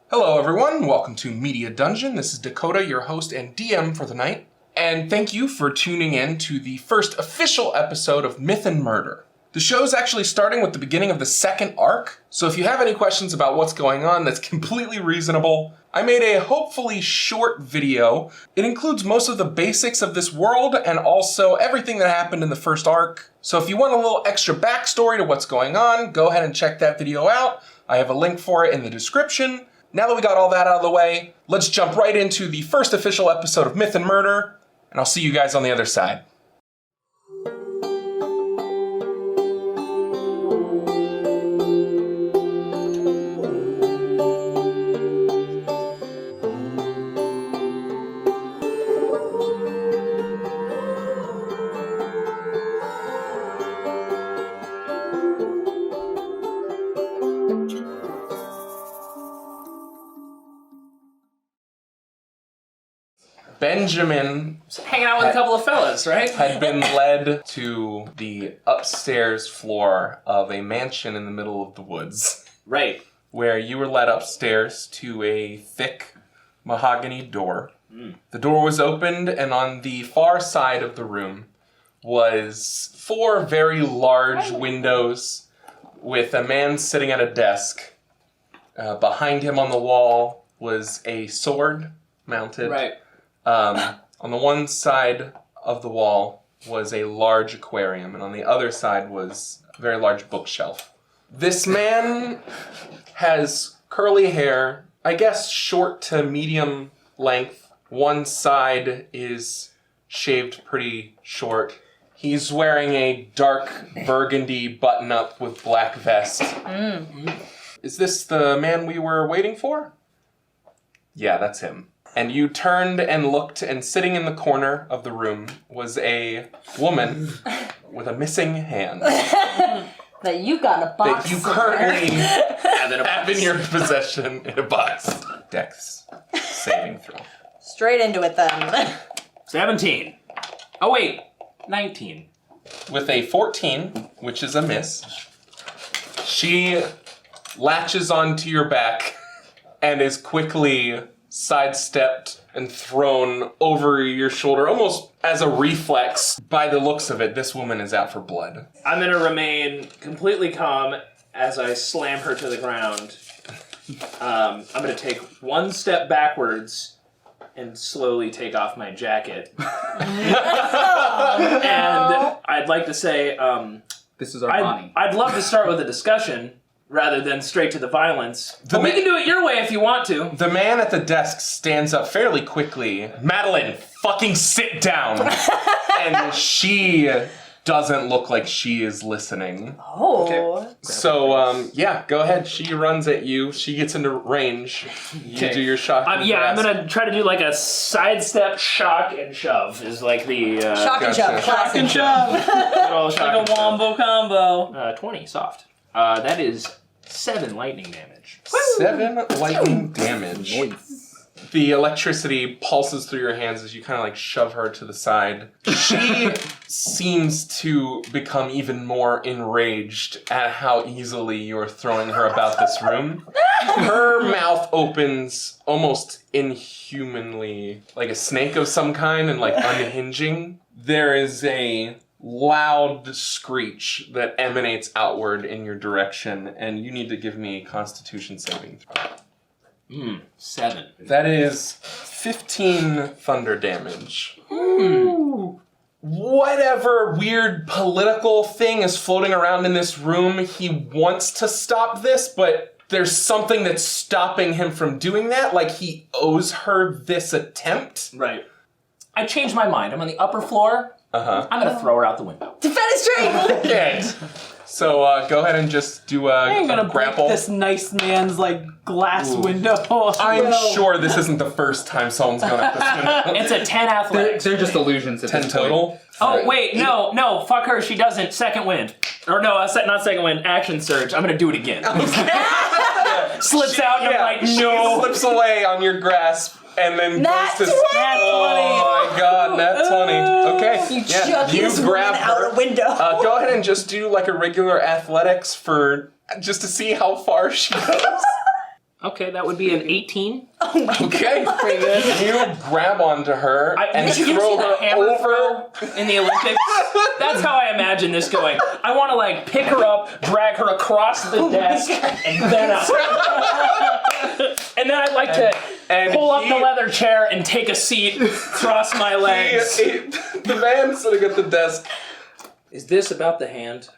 Hello everyone, welcome to Media Dungeon. This is Dakota, your host and DM for the night. And thank you for tuning in to the first official episode of Mythandmurder. The show's actually starting with the beginning of the second arc, so if you have any questions about what's going on, that's completely reasonable. I made a hopefully short video. It includes most of the basics of this world and also everything that happened in the first arc. So if you want a little extra backstory to what's going on, go ahead and check that video out. I have a link for it in the description. Now that we got all that out of the way, let's jump right into the first official episode of Mythandmurder, and I'll see you guys on the other side. Benjamin hanging out with a couple of fellas, right? had been led to the upstairs floor of a mansion in the middle of the woods. Right. Where you were led upstairs to a thick mahogany door. The door was opened, and on the far side of the room was 4 very large windows with a man sitting at a desk. Behind him on the wall was a sword mounted. Right. On the one side of the wall was a large aquarium, and on the other side was a very large bookshelf. This man has curly hair, I guess short to medium length. One side is shaved pretty short. He's wearing a dark burgundy button-up with black vest. Is this the man we were waiting for? Yeah, that's him. And you turned and looked, and sitting in the corner of the room was a woman with a missing hand. That you got in a box. That you currently have in your possession in a box. Dex saving throw. Straight into it then. 17. Oh wait, 19. With a 14, which is a miss, she latches onto your back and is quickly sidestepped and thrown over your shoulder, almost as a reflex. By the looks of it, this woman is out for blood. I'm gonna remain completely calm as I slam her to the ground. I'm gonna take one step backwards and slowly take off my jacket. And I'd like to say, this is our Bonnie. I'd love to start with a discussion rather than straight to the violence. But we can do it your way if you want to. The man at the desk stands up fairly quickly. Madeline, fucking sit down! And she doesn't look like she is listening. Oh. Okay. So, yeah, go ahead. She runs at you. She gets into range. You do your shock. Yeah, I'm gonna try to do like a sidestep, shock, and shove. Is like the Shock and shove. shock and shove. Like a wombo combo. 20 soft. That is 7 lightning damage. 7 lightning damage. The electricity pulses through your hands as you kind of like shove her to the side. She seems to become even more enraged at how easily you're throwing her about this room. Her mouth opens almost inhumanly, like a snake of some kind, and like unhinging. There is a loud screech that emanates outward in your direction, and you need to give me a Constitution saving throw. 7. That is 15 thunder damage. Ooh. Whatever weird political thing is floating around in this room, he wants to stop this, but there's something that's stopping him from doing that, like he owes her this attempt. Right. I changed my mind. I'm on the upper floor. I'm gonna throw her out the window. Defend his strength! Okay. So go ahead and just do I'm a gonna grapple. break this nice man's like glass window. I'm sure this isn't the first time someone's gone at this window. It's a 10 athletics. They're just illusions at 10 this total? point. Oh, wait, no, fuck her, she doesn't. Second wind. Or no, not second wind, action surge. I'm gonna do it again. Slips out and I'm like, She no. slips away on your grasp and then Nat goes to... 20! Oh my god, nat 20. Okay. You chuck this woman out a window. Go ahead and just do like a regular athletics for... just to see how far she goes. Okay, that would be an 18. Oh my Okay, Pretty good. you grab onto her and you ever throw see the her hammer over. throw in the Olympics? That's how I imagine this going. I want to like pick her up, drag her across the desk, and then up. And then I'd like to pull up the leather chair and take a seat, cross my legs. The man sitting at the desk, Is this about the hand?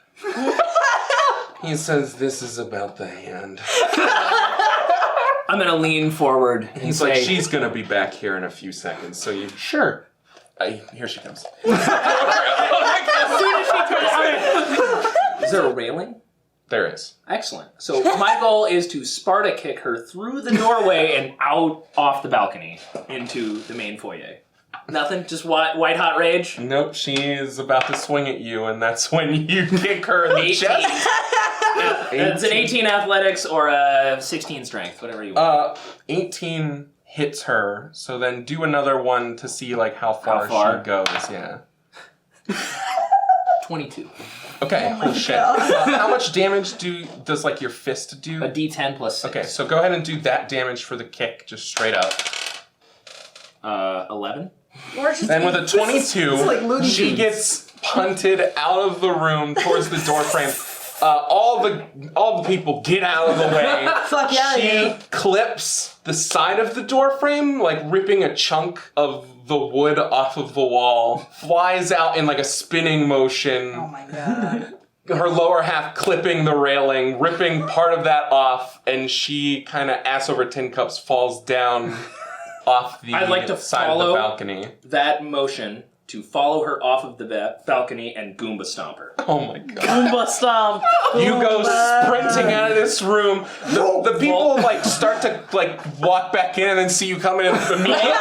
he says, "This is about the hand." I'm gonna lean forward and He's say, like, "She's gonna be back here in a few seconds, so you." "Sure." Here she comes. Is there a railing? There is. Excellent. So my goal is to Sparta kick her through the doorway and out off the balcony into the main foyer. Nothing? Just white hot rage? Nope, she is about to swing at you, and that's when you kick her in the 18. chest. It's an 18 athletics or a 16 strength, whatever you want. 18 hits her, so then do another one to see like how far she goes, yeah. 22. Okay, my shit. God. How much damage does like your fist do? A D10 plus 6. Okay, so go ahead and do that damage for the kick, just straight up. 11. Then with a 22, like Looney she Tunes. gets punted out of the room towards the door frame. All the people get out of the way. Fuck yeah, She yeah. clips the side of the door frame, like ripping a chunk of the wood off of the wall, flies out in like a spinning motion. Oh my god. Her lower half clipping the railing, ripping part of that off, and she kind of ass over tin cups falls down off the I'd like to side of follow the balcony. That motion to follow her off of the balcony and Goomba stomp her. Oh my god. Goomba stomp. You go sprinting out of this room. The people like start to like walk back in and then see you coming in immediately.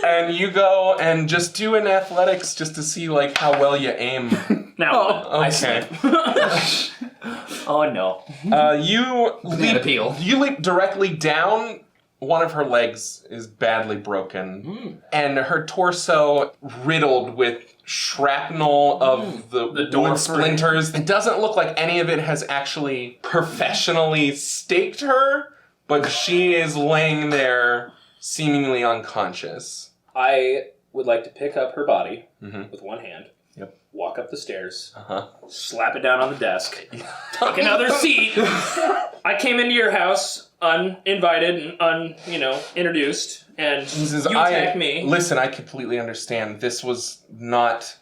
And you go and just do an athletics just to see like how well you aim. Now, I Okay. slip. Oh no. You appeal. leap directly down. One of her legs is badly broken, and her torso riddled with shrapnel of the door wood splinters. It doesn't look like any of it has actually professionally staked her, but she is laying there seemingly unconscious. I would like to pick up her body Mhm. with one hand. Yep. Walk up the stairs. Uh-huh. Slap it down on the desk. Take another seat. I came into your house uninvited and introduced, and you attacked me. Listen, I completely understand. This was not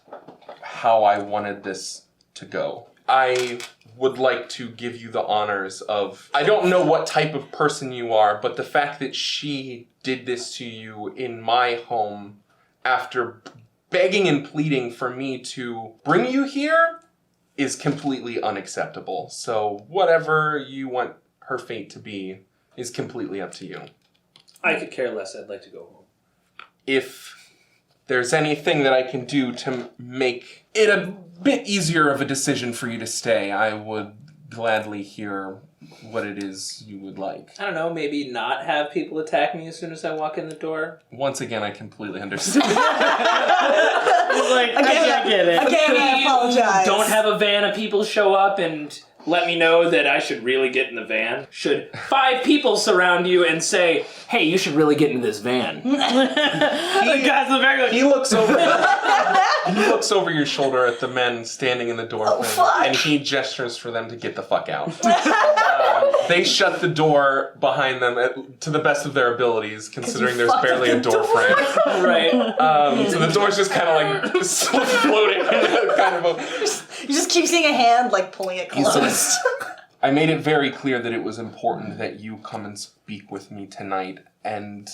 how I wanted this to go. I would like to give you the honors of... I don't know what type of person you are, but the fact that she did this to you in my home after begging and pleading for me to bring you here is completely unacceptable. So whatever you want her fate to be is completely up to you. I could care less. I'd like to go home. If there's anything that I can do to make it a bit easier of a decision for you to stay, I would gladly hear what it is you would like. I don't know, maybe not have people attack me as soon as I walk in the door. Once again, I completely understand. I get it. Again, I apologize. Don't have a van of people show up and let me know that I should really get in the van? Should 5 people surround you and say, hey, you should really get into this van? The guys in the back are like, He looks over your shoulder at the men standing in the doorway, and he gestures for them to get the fuck out. They shut the door behind them to the best of their abilities, considering there's barely a door frame. Right. So the door's just kind of like floating. You just keep seeing a hand like pulling it closed. I made it very clear that it was important that you come and speak with me tonight, and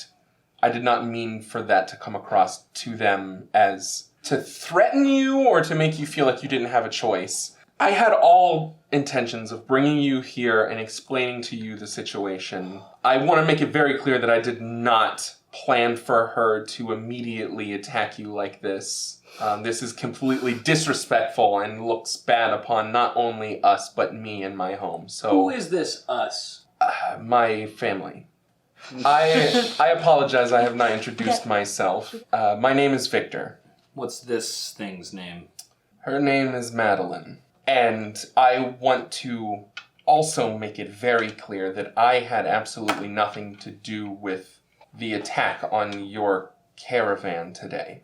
I did not mean for that to come across to them as to threaten you or to make you feel like you didn't have a choice. I had all intentions of bringing you here and explaining to you the situation. I want to make it very clear that I did not plan for her to immediately attack you like this. This is completely disrespectful and looks bad upon not only us, but me and my home. So, Who is this us? my family. I apologize, I have not introduced myself. My name is Victor. What's this thing's name? Her name is Madeline. And I want to also make it very clear that I had absolutely nothing to do with the attack on your caravan today.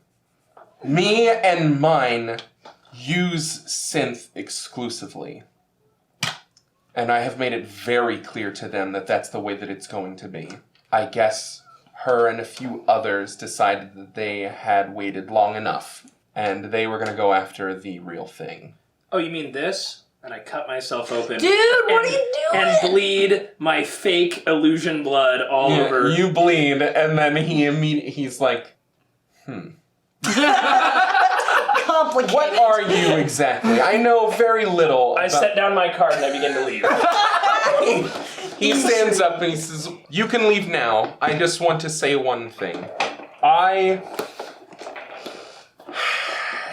Me and mine use synth exclusively. And I have made it very clear to them that that's the way that it's going to be. I guess her and a few others decided that they had waited long enough, and they were going to go after the real thing. Oh, you mean this? And I cut myself open. Dude, what are you doing? And bleed my fake illusion blood all over. You bleed, and then he's like, Complicated. What are you exactly? I know very little. I set down my card and I begin to leave. He stands up and he says, you can leave now. I just want to say one thing. I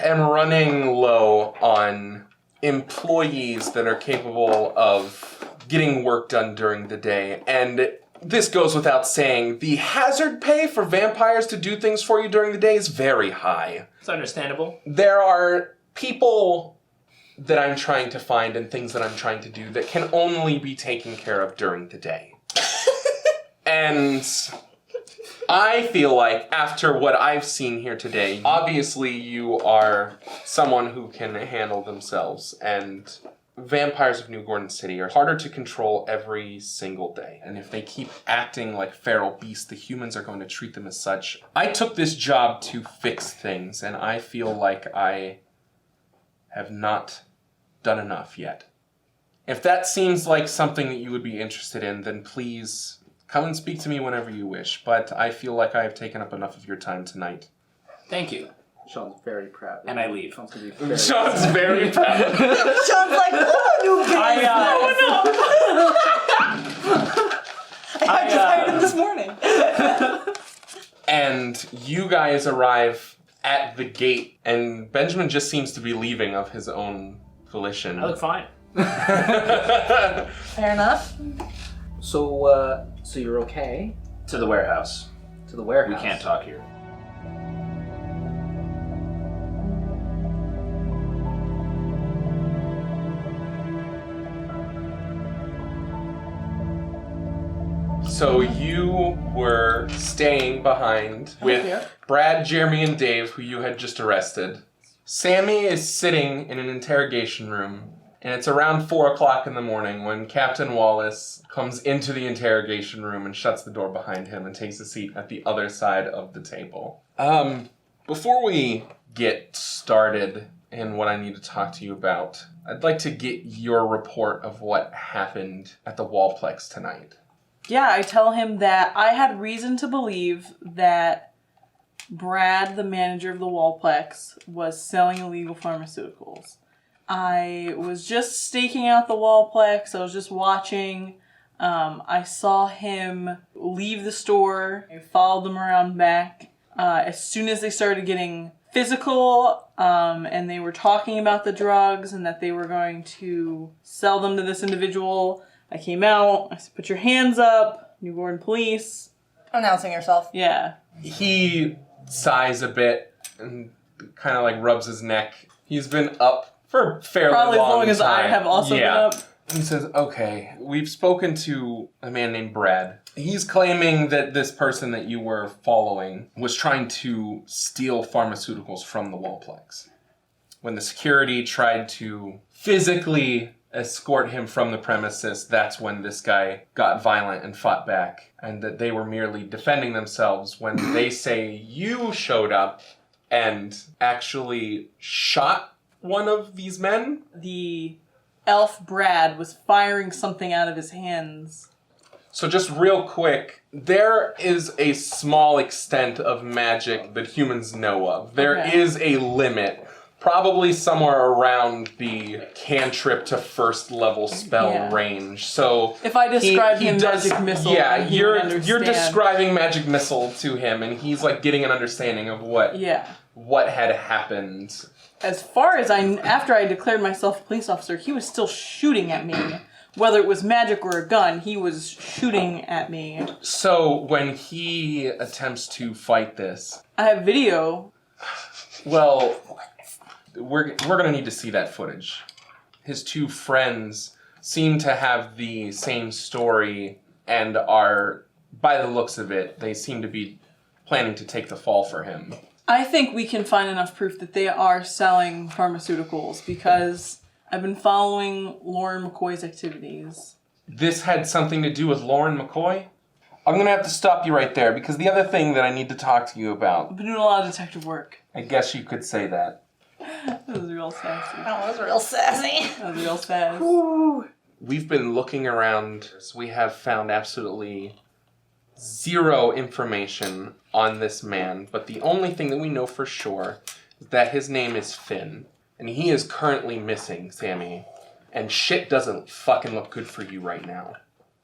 am running low on employees that are capable of getting work done during the day. And this goes without saying, the hazard pay for vampires to do things for you during the day is very high. It's understandable. There are people that I'm trying to find and things that I'm trying to do that can only be taken care of during the day. And I feel like after what I've seen here today, obviously you are someone who can handle themselves, and vampires of New Gordon City are harder to control every single day. And if they keep acting like feral beasts, the humans are going to treat them as such. I took this job to fix things, and I feel like I have not done enough yet. If that seems like something that you would be interested in, then please come and speak to me whenever you wish. But I feel like I have taken up enough of your time tonight. Thank you. Sean's very proud. And I leave. Sean's gonna be very Sean's very proud. Sean's like, oh, new business. I just hired him this morning. And you guys arrive at the gate, and Benjamin just seems to be leaving of his own volition. I look fine. Fair enough. So you're okay? To the warehouse. To the warehouse. We can't talk here. So you were staying behind with Brad, Jeremy, and Dave, who you had just arrested. Sammy is sitting in an interrogation room, and it's around 4 o'clock in the morning when Captain Wallace comes into the interrogation room and shuts the door behind him and takes a seat at the other side of the table. Before we get started in what I need to talk to you about, I'd like to get your report of what happened at the Wallplex tonight. Yeah, I tell him that I had reason to believe that Brad, the manager of the Wallplex, was selling illegal pharmaceuticals. I was just staking out the Wallplex. I was just watching. I saw him leave the store. I followed them around back. As soon as they started getting physical, and they were talking about the drugs and that they were going to sell them to this individual, I came out. I said, put your hands up. New Gordon Police. Announcing yourself. Yeah. He sighs a bit and kind of like rubs his neck. He's been up for a fairly Probably as long long as I time. have also been up. He says, okay, we've spoken to a man named Brad. He's claiming that this person that you were following was trying to steal pharmaceuticals from the Wallplex. When the security tried to physically escort him from the premises, that's when this guy got violent and fought back, and that they were merely defending themselves when they say you showed up and actually shot one of these men. The elf Brad was firing something out of his hands. So just real quick, there is a small extent of magic that humans know of. There is a limit. Probably somewhere around the cantrip to first level spell range. So if I describe he him does, magic missile, yeah, he you're would understand. describing magic missile to him, and he's like getting an understanding of what had happened. As far as after I declared myself a police officer, he was still shooting at me. Whether it was magic or a gun, he was shooting at me. So when he attempts to fight this, I have video. Well, we're gonna need to see that footage. His two friends seem to have the same story and are, by the looks of it, they seem to be planning to take the fall for him. I think we can find enough proof that they are selling pharmaceuticals because I've been following Lauren McCoy's activities. This had something to do with Lauren McCoy? I'm going to have to stop you right there because the other thing that I need to talk to you about, I've been doing a lot of detective work. I guess you could say that. That was real sassy. That was real sassy. That was real sass. We've been looking around. We have found absolutely zero information on this man, but the only thing that we know for sure is that his name is Finn, and he is currently missing, Sammy, and shit doesn't fucking look good for you right now.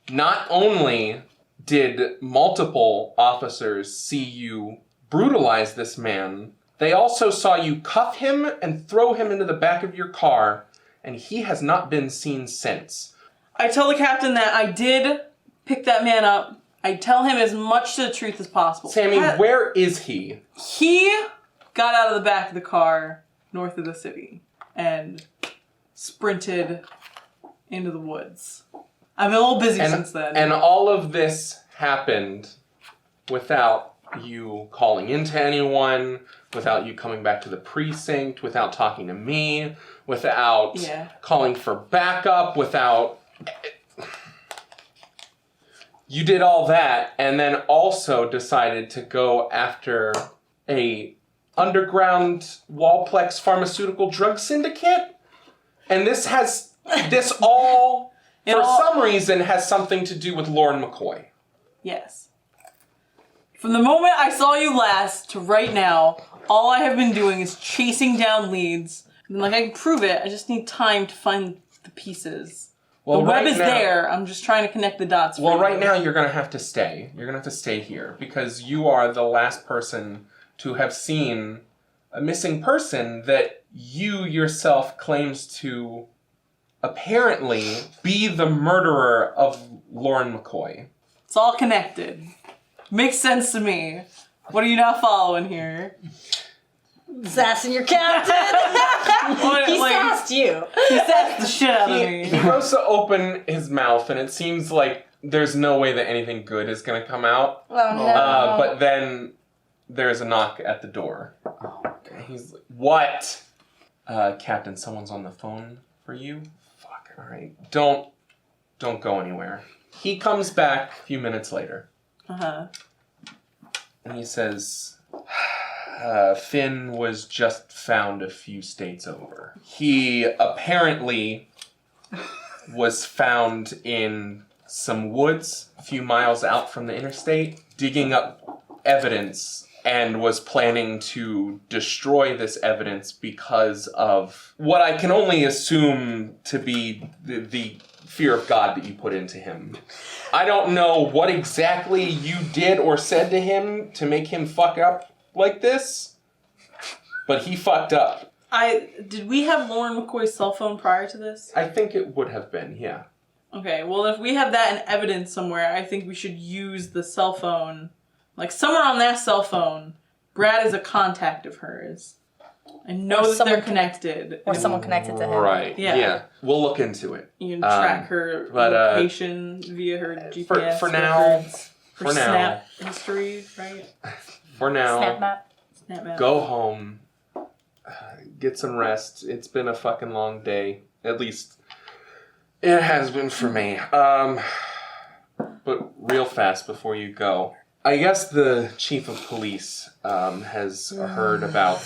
Not only did multiple officers see you brutalize this man, they also saw you cuff him and throw him into the back of your car, and he has not been seen since. I tell the captain that I did pick that man up. I tell him as much to the truth as possible. Sammy, where is he? He got out of the back of the car north of the city and sprinted into the woods. I've been a little busy since then. And all of this happened without you calling into anyone, without you coming back to the precinct, without talking to me, without calling for backup, without... You did all that, and then also decided to go after a underground Wallplex pharmaceutical drug syndicate? And this all, for some reason, has something to do with Lauren McCoy. Yes. From the moment I saw you last to right now, all I have been doing is chasing down leads. And I can prove it, I just need time to find the pieces. Well, the web is there, I'm just trying to connect the dots. Well, right now you're going to have to stay. You're going to have to stay here because you are the last person to have seen a missing person that you yourself claims to apparently be the murderer of Lauren McCoy. It's all connected. Makes sense to me. What are you not following here? Sassing your captain. He sassed you. He sassed the shit out of me. He goes to open his mouth, and it seems like there's no way that anything good is going to come out. Oh, no. But then there's a knock at the door. He's like, what? Captain, someone's on the phone for you? Fuck, alright. Don't go anywhere. He comes back a few minutes later. Uh-huh. And he says... Finn was just found a few states over. He apparently was found in some woods a few miles out from the interstate, digging up evidence, and was planning to destroy this evidence because of what I can only assume to be the fear of God that you put into him. I don't know what exactly you did or said to him to make him fuck up like this, but he fucked up. Did we have Lauren McCoy's cell phone prior to this? I think it would have been, yeah. Okay, well if we have that in evidence somewhere, I think we should use the cell phone. Like somewhere on that cell phone, Brad is a contact of hers. I know that they're connected. Or someone connected to him. Right, Yeah. yeah. We'll look into it. You can track her location via her GPS. For now, records, her Snap history, right? For now, Snap map. Snap map. go home, get some rest. It's been a fucking long day. At least it has been for me. But real fast before you go, I guess the chief of police has heard about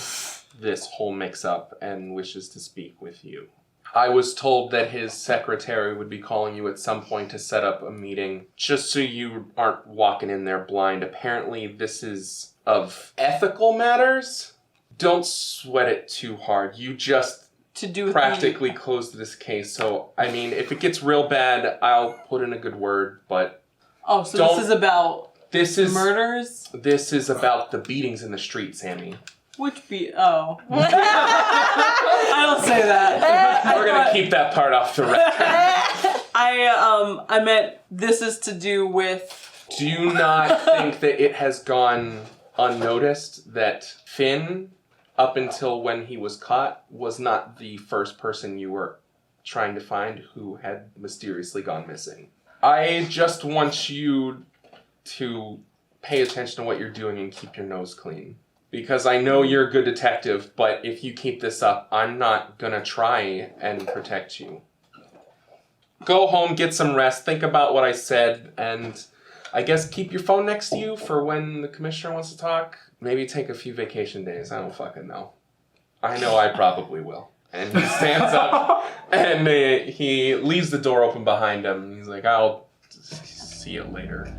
this whole mix-up and wishes to speak with you. I was told that his secretary would be calling you at some point to set up a meeting, just so you aren't walking in there blind. Apparently this is of ethical matters. Don't sweat it too hard. You just practically closed this case. So, I mean, if it gets real bad, I'll put in a good word, but... Oh, so this is about murders? This is about the beatings in the street, Sammy. Which oh. I don't say that. We're going to keep that part off the record. I meant this is to do with... Do you not think that it has gone unnoticed that Finn, up until when he was caught, was not the first person you were trying to find who had mysteriously gone missing. I just want you to pay attention to what you're doing and keep your nose clean. Because I know you're a good detective, but if you keep this up, I'm not gonna try and protect you. Go home, get some rest, think about what I said, and I guess keep your phone next to you for when the commissioner wants to talk. Maybe take a few vacation days, I don't fucking know. I know I probably will. And he stands up and he leaves the door open behind him. He's like, I'll see you later.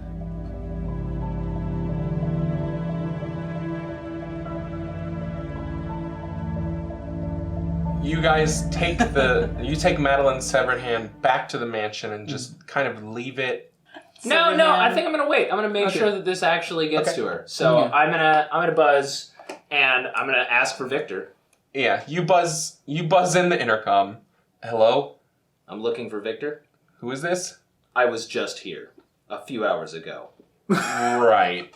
You guys take Madeline's severed hand back to the mansion and just kind of leave it. No, I think I'm gonna wait. I'm gonna make sure that this actually gets to her. So I'm gonna buzz and I'm gonna ask for Victor. Yeah, you buzz in the intercom. Hello? I'm looking for Victor. Who is this? I was just here a few hours ago. Right.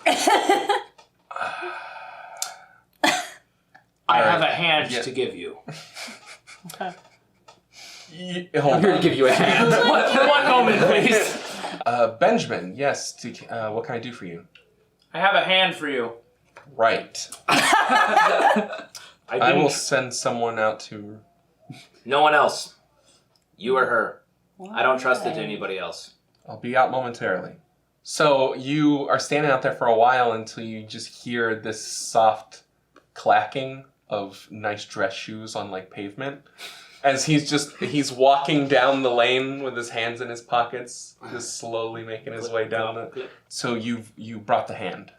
I have a hand to give you. Okay. I'm here to give you a hand. One moment, please. Benjamin, yes. What can I do for you? I have a hand for you. Right. I will send someone out to... No one else. You or her. I don't trust it to anybody else. I'll be out momentarily. So you are standing out there for a while until you just hear this soft clacking of nice dress shoes on like pavement. As he's walking down the lane with his hands in his pockets, just slowly making his way down the... So you brought the hand.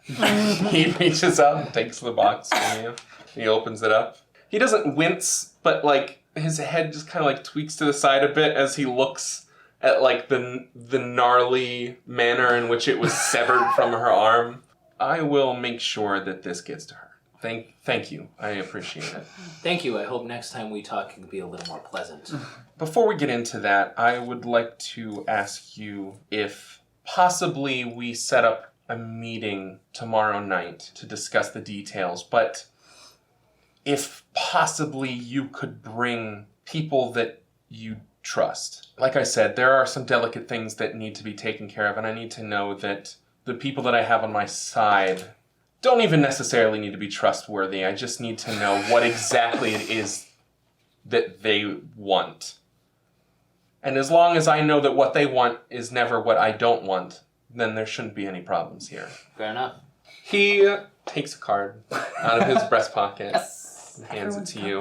He reaches out and takes the box from you. He opens it up. He doesn't wince, but like his head just kind of like tweaks to the side a bit as he looks at like the gnarly manner in which it was severed from her arm. I will make sure that this gets to her. Thank you. I appreciate it. Thank you. I hope next time we talk it can be a little more pleasant. Before we get into that, I would like to ask you if possibly we set up a meeting tomorrow night to discuss the details, but if possibly you could bring people that you trust. Like I said, there are some delicate things that need to be taken care of, and I need to know that the people that I have on my side don't even necessarily need to be trustworthy. I just need to know what exactly it is that they want. And as long as I know that what they want is never what I don't want, then there shouldn't be any problems here. Fair enough. He takes a card out of his breast pocket and hands it to you.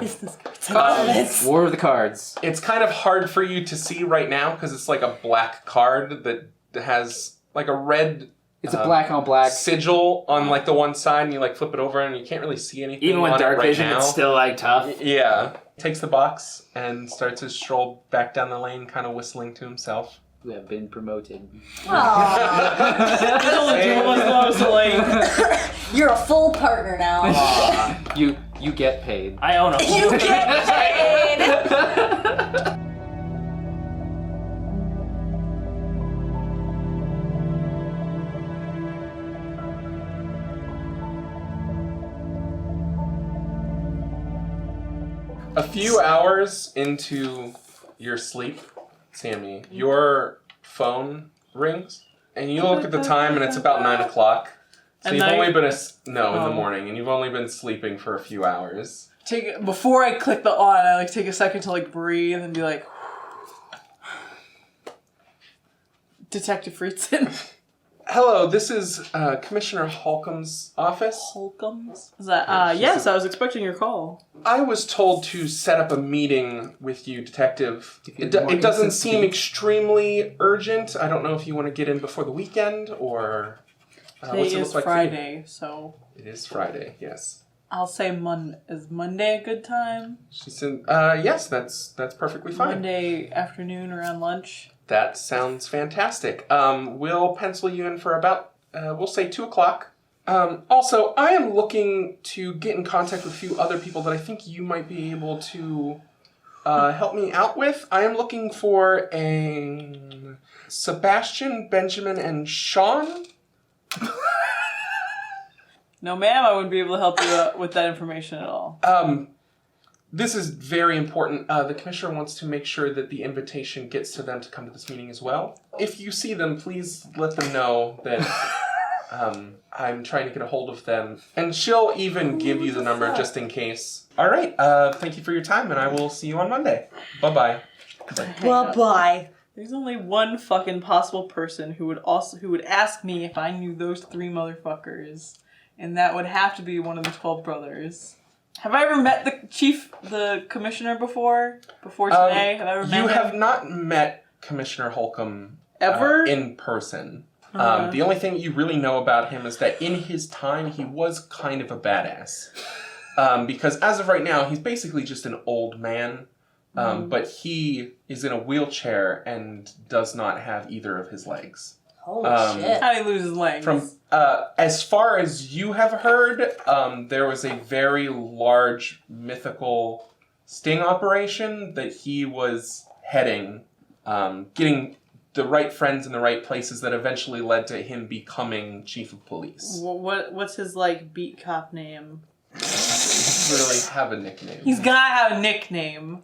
War of the cards. It's kind of hard for you to see right now because it's like a black card that has like a red... It's a black on black sigil on like the one side, and you like flip it over, and you can't really see anything. Even with on dark it right vision, now. it's still like tough. Yeah. Takes the box and starts to stroll back down the lane, kind of whistling to himself. who have been promoted. You're a full partner now. You get paid. I own a You get paid. A few hours into your sleep, Sammy, your phone rings, and you look at the time, and it's about 9 o'clock. So you've only been in the morning, and you've only been sleeping for a few hours. Before I click the on, I take a second to breathe and be like, Detective Freetson. Hello, this is Commissioner Holcomb's office. Holcomb's? Is that, yes, I was expecting your call. I was told to set up a meeting with you, Detective. It doesn't seem extremely urgent. I don't know if you want to get in before the weekend, or... Today is Friday, so... It is Friday, yes. I'll say is Monday a good time? She said, yes, that's perfectly fine. Monday afternoon around lunch. That sounds fantastic. We'll pencil you in for about, we'll say 2 o'clock. Also, I am looking to get in contact with a few other people that I think you might be able to help me out with. I am looking for a Sebastian, Benjamin, and Sean. No, ma'am, I wouldn't be able to help you with that information at all. This is very important. The commissioner wants to make sure that the invitation gets to them to come to this meeting as well. If you see them, please let them know that I'm trying to get a hold of them. And she'll even give you the number just in case. All right. Thank you for your time, and I will see you on Monday. Bye-bye. Bye-bye. There's only one fucking possible person who would ask me if I knew those 3 motherfuckers, and that would have to be one of the 12 brothers. Have I ever met the commissioner before? Before today? Have I ever met him? You have not met Commissioner Holcomb Ever? In person. The only thing you really know about him is that in his time, he was kind of a badass. Because as of right now, he's basically just an old man. But he is in a wheelchair and does not have either of his legs. Holy shit. How did he lose his legs? From as far as you have heard, there was a very large mythical sting operation that he was heading, getting the right friends in the right places that eventually led to him becoming chief of police. What's his, beat cop name? He doesn't really have a nickname. He's gotta have a nickname.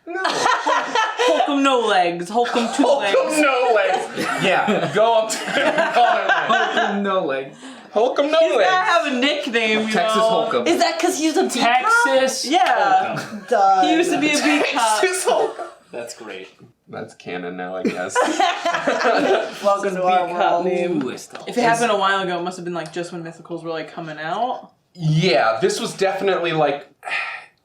No. Holcomb no legs. Holcomb 2 legs. Holcomb no legs. Yeah, go up to him and call him that. Holcomb no legs. Holcomb no He's legs. gotta have a nickname, you Texas know. Holcomb. Is that because he's a beat cop? Texas. Yeah. Holcomb. Duh. He used to be a beat cop. Texas Holcomb. That's great. That's canon now, I guess. Welcome to our beat cop world. name. Ooh, still. If it happened a while ago, it must have been just when Mythicals were coming out. Yeah, this was definitely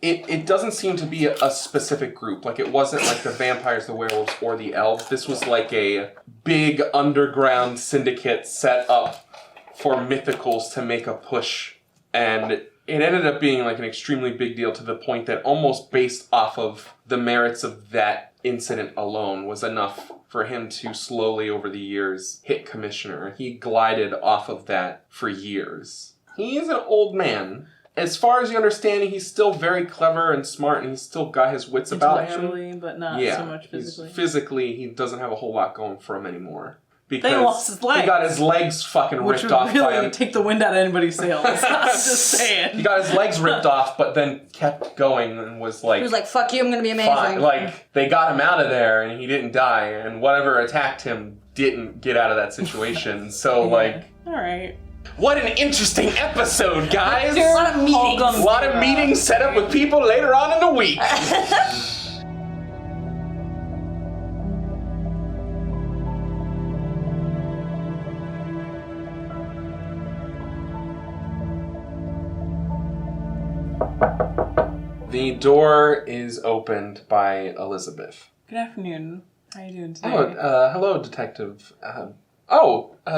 it doesn't seem to be a specific group. It wasn't like the vampires, the werewolves, or the elves. This was a big underground syndicate set up for Mythicals to make a push. And it ended up being an extremely big deal to the point that almost based off of the merits of that incident alone was enough for him to slowly over the years hit commissioner. He glided off of that for years. He is an old man. As far as you understand, he's still very clever and smart, and he's still got his wits about him. Intellectually, but not so much physically. Physically, he doesn't have a whole lot going for him anymore. Because They lost his legs. he got his legs fucking Which ripped would off by really him. take the wind out of anybody's sails. I'm just saying. He got his legs ripped off, but then kept going and was like... He was like, fuck you, I'm gonna be amazing. fine. They got him out of there, and he didn't die, and whatever attacked him didn't get out of that situation. So, Alright. what an interesting episode, guys! There are a lot of meetings. A lot of meetings set up with people later on in the week. The door is opened by Elizabeth. Good afternoon. How are you doing today? Hello, Detective.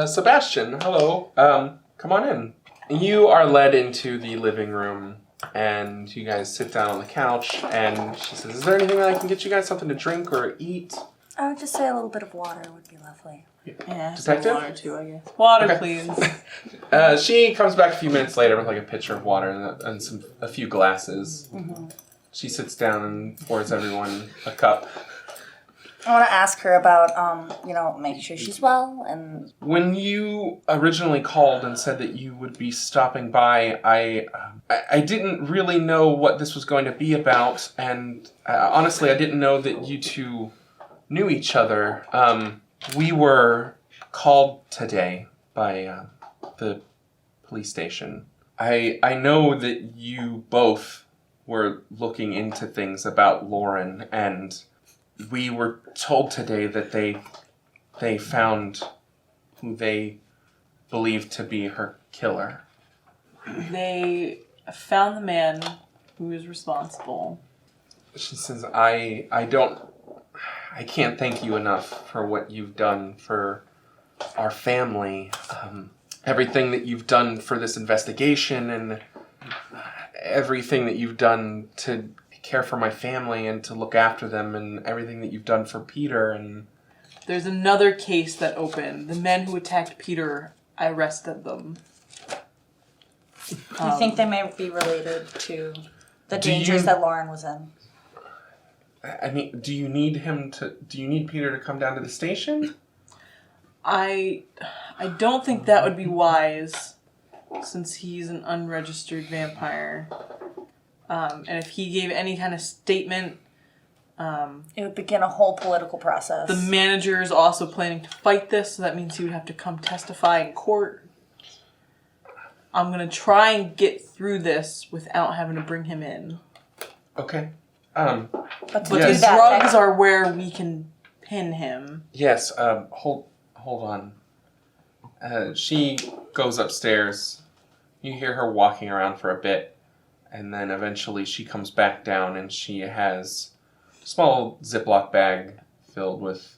Sebastian, hello. Come on in. You are led into the living room, and you guys sit down on the couch, and she says, is there anything that I can get you guys something to drink or eat? I would just say a little bit of water would be lovely. Yeah, Detective? Water too, I guess. Water, Okay. please. She comes back a few minutes later with a pitcher of water and a few glasses. Mm-hmm. She sits down and pours everyone a cup. I want to ask her about, making sure she's well and... When you originally called and said that you would be stopping by, I didn't really know what this was going to be about, and honestly, I didn't know that you two knew each other. We were called today by the police station. I know that you both were looking into things about Lauren, and we were told today that they found who they believed to be her killer. They found the man who is responsible. She says, I can't thank you enough for what you've done for our family. Everything that you've done for this investigation and everything that you've done to care for my family and to look after them and everything that you've done for Peter. And There's another case that opened. The men who attacked Peter, I arrested them. Do you think they may be related to the dangers that Lauren was in? I mean, do you need Peter to come down to the station? I don't think that would be wise, since he's an unregistered vampire. And if he gave any kind of statement, It would begin a whole political process. the manager is also planning to fight this, so that means he would have to come testify in court. I'm going to try and get through this without having to bring him in. Okay. but to But do the that, drugs are where we can pin him. Yes, hold on. She goes upstairs. You hear her walking around for a bit, and then eventually she comes back down and she has a small Ziploc bag filled with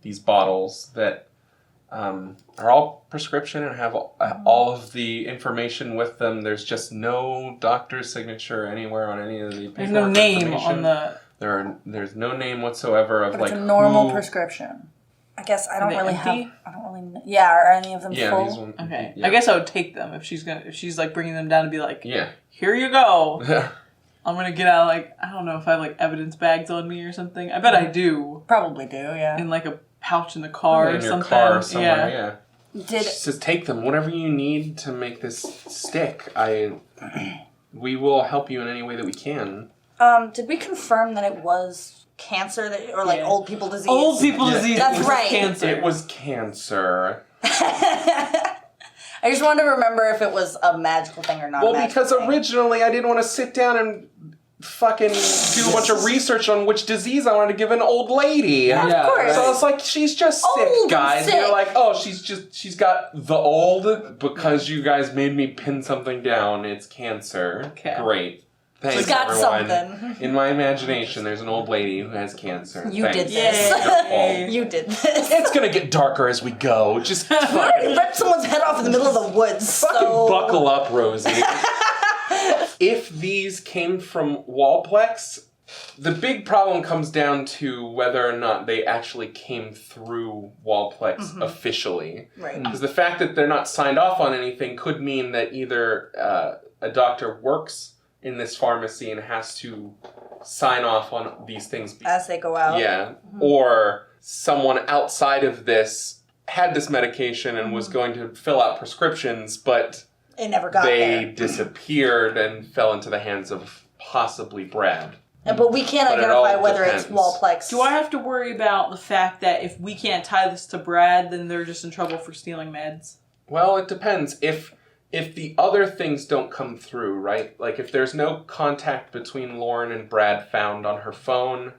these bottles that are all prescription and have all of the information with them. There's just no doctor's signature anywhere on any of the paperwork. There's no name information. on the... There's no name whatsoever of but like it's a normal who... prescription. I guess I Are don't they really empty? have. I don't really. Yeah, are any of them Yeah, full? these ones. Okay. Yeah. I guess I would take them if she's like bringing them down and be like, Yeah. here you go. I'm going to get out like, I don't know if I have like evidence bags on me or something. I bet I do. Probably do. Yeah. In like a pouch in the car in or your something. car somewhere, yeah. Did She says, take them, whatever you need to make this stick. We will help you in any way that we can. did we confirm that it was cancer or like Yeah. old people disease? Old people Yeah. disease. That's was right. Cancer. It was cancer. I just wanted to remember if it was a magical thing or not. Well, because originally I didn't want to sit down and fucking do a bunch of research on which disease I wanted to give an old lady. Yeah, of course. So I was like, she's just Old sick, and guys. sick. And you're like, oh, she's got the old because you guys made me pin something down. It's cancer. Okay. Great. Thanks, She's got everyone. something. In my imagination, there's an old lady who has cancer. You Thanks. did this. It's your fault. You did this. It's gonna get darker as we go. Just We already ripped someone's head off in the middle of the woods. fucking So buckle up, Rosie. If these came from Wallplex, the big problem comes down to whether or not they actually came through Wallplex officially. Right. Because the fact that they're not signed off on anything could mean that either a doctor works in this pharmacy and has to sign off on these things. As they go out. Yeah. Or someone outside of this had this medication and was going to fill out prescriptions, but It never got they there. disappeared and fell into the hands of possibly Brad. But we can't But it identify all whether it's depends. Wallplex. Do I have to worry about the fact that if we can't tie this to Brad, then they're just in trouble for stealing meds? Well, it depends. If the other things don't come through, right? Like if there's no contact between Lauren and Brad found on her phone,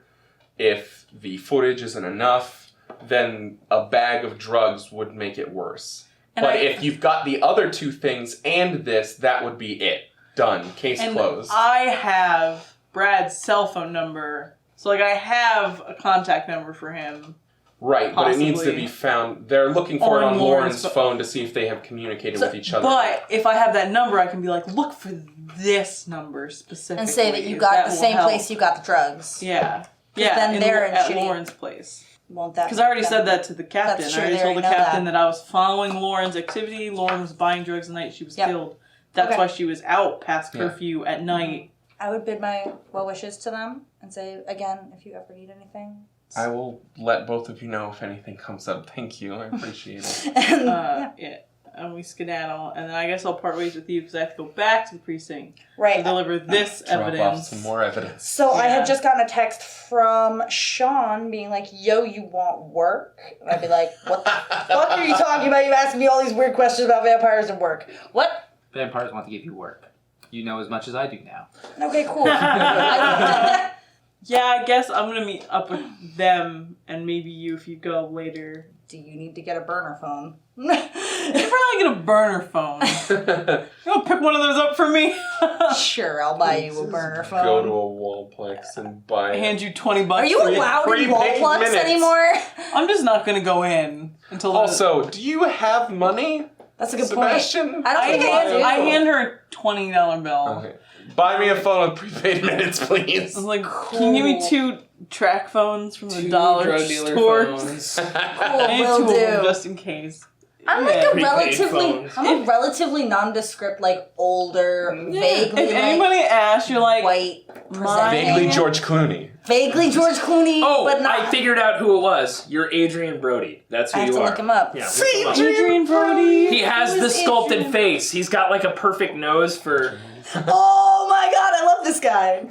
if the footage isn't enough, then a bag of drugs would make it worse. And But if you've got the other two things and this, that would be it. Done. Case And closed. I have Brad's cell phone number. So, like, I have a contact number for him. Right, but it needs to possibly be found. They're looking for it on on Lauren's Lauren's phone to see if they have communicated So- with each other. But if I have that number, I can be like, look for this number specifically. and say that you got the will same help. place you got the drugs. Yeah. Yeah, then they're in at shitty- Lauren's place. Won't that? Because I already said that to the captain. That's true, I already they told the already know captain that. that I was following Lauren's activity. Lauren was buying drugs the night she was Yep. killed. That's Okay. why she was out past Yeah. curfew at night. I would bid my well wishes to them and say again, if you ever need anything. I will let both of you know if anything comes up. Thank you. I appreciate it. And, Yeah. And we skedaddle. And then I guess I'll part ways with you because I have to go back to the precinct to right. deliver this Drop evidence. off some more evidence. So I Yeah. had just gotten a text from Sean being like, "Yo, you want work?" And I'd be like, "What the fuck are you talking about? You asking me all these weird questions about vampires and work. What?" Vampires want to give you work. You know as much as I do now. Okay, cool. Yeah, I guess I'm going to meet up with them and maybe you if you go later. Do you need to get a burner phone? You're probably get a burner phone. You want to pick one of those up for me? Sure, I'll buy you a burner phone. Go to a Wallplex and buy I it. hand you $20. Are you to get- allowed in prepaid Wallplex minutes. anymore? I'm just not going to go in until Also, do you have money, That's a good Sebastian? point. I don't think I do. I hand her a $20 bill. Okay. Buy me a phone with prepaid minutes, please. I was like, can you give me 2 track phones from the dollar store? Cool, I need will 2 of them do. just in case. I'm like Yeah. I'm a relatively nondescript, like older, vaguely If like anybody asks, you're like, white, Mine- Vaguely George Clooney. vaguely George Clooney, Oh, but not. I figured out who it was. You're Adrian Brody. That's who I have you to are. look him up. Yeah, look him up. Adrian Brody. He has Who the is sculpted Adrian? face. He's got like a perfect nose for Oh my god, I love this guy.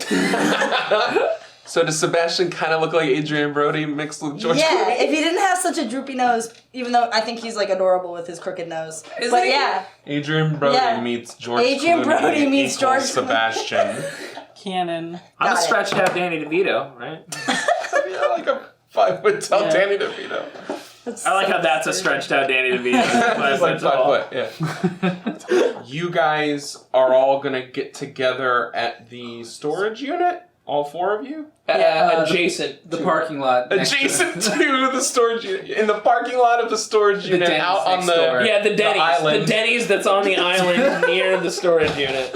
So does Sebastian kind of look like Adrian Brody mixed with George Yeah, Clooney? if he didn't have such a droopy nose, even though I think he's like adorable with his crooked nose. Isn't But he? yeah, Adrian Brody Yeah. meets George Adrian Clooney Brody meets equals George Clooney. Sebastian. Canon. I'm Got a it. stretched out Danny DeVito, right? Yeah, like a 5 foot tall Yeah. Danny DeVito. I like how that's a stretched out Danny DeVito. He's like 5 foot, yeah. You guys are all gonna get together at the storage unit? All 4 of you? Adjacent. The parking lot. next to- Adjacent to the storage unit. In the parking lot of the storage unit Denny's out on next the... door. Yeah, the Denny's. island. The Denny's that's on the island near the storage unit.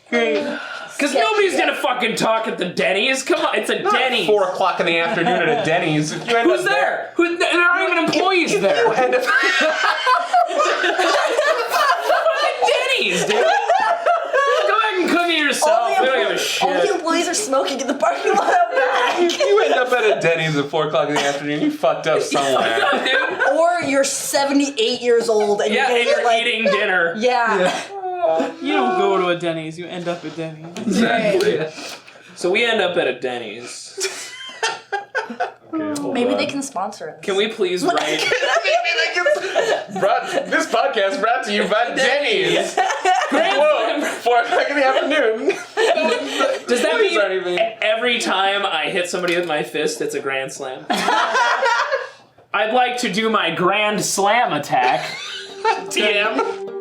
Great. Because nobody's gonna fucking talk at the Denny's. Come on, it's a Denny's. 4 o'clock in the afternoon at a Denny's. If you end Who's up there? There aren't even employees there. You end up... Denny's, dude. Go back and cook it yourself. We don't give a all the shit. employees are smoking in the parking lot out back. You end up at a Denny's at 4 o'clock in the afternoon. You fucked up somewhere. Dude. Or you're 78 years old and Yeah, you're and gonna you're get like, eating dinner. yeah. You don't go to a Denny's, you end up at Denny's. Exactly. So we end up at a Denny's. Maybe they can sponsor us. Can we please write? This podcast brought to you by Denny's. Whoa, 4 o'clock in the afternoon. Does that Please aren't mean even- every time I hit somebody with my fist, it's a grand slam? I'd like to do my grand slam attack. TM.